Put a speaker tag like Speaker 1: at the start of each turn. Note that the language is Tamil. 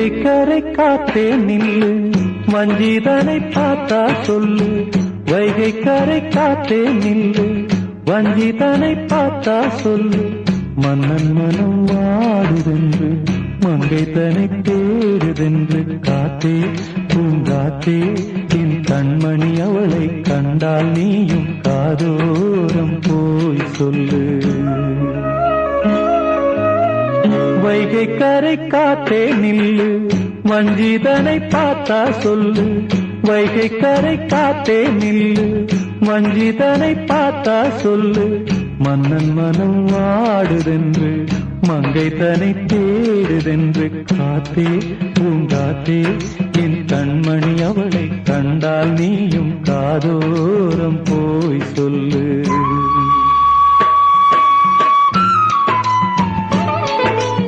Speaker 1: வைகை கரை காத்தே நில்லு, வஞ்சிதனை பார்த்தா சொல்லு. வைகை கரை காத்தே நில்லு, வஞ்சிதனை பார்த்தா சொல்லு. மன்னன் மனம் வாடுதென்று, மங்கை தனை தேடுதென்று. காத்தே பூங்காத்தே, என் கண்மணி அவளை கண்டால் நீயும் காதோரம் போய் சொல்லு. வைகை கரை காத்தே நில்லு, வஞ்சிதனை பார்த்தா சொல்லு. வைகை கரை காத்தே நில்லு, வஞ்சிதனை பார்த்தா சொல்லு. மன்னன் மனம் வாடுதென்று, மங்கை தனை தேடுதென்று. காத்தே பூங்காத்தே, என் கண்மணி அவளை கண்டால் நீயும் காதோரம் போய் சொல்லு.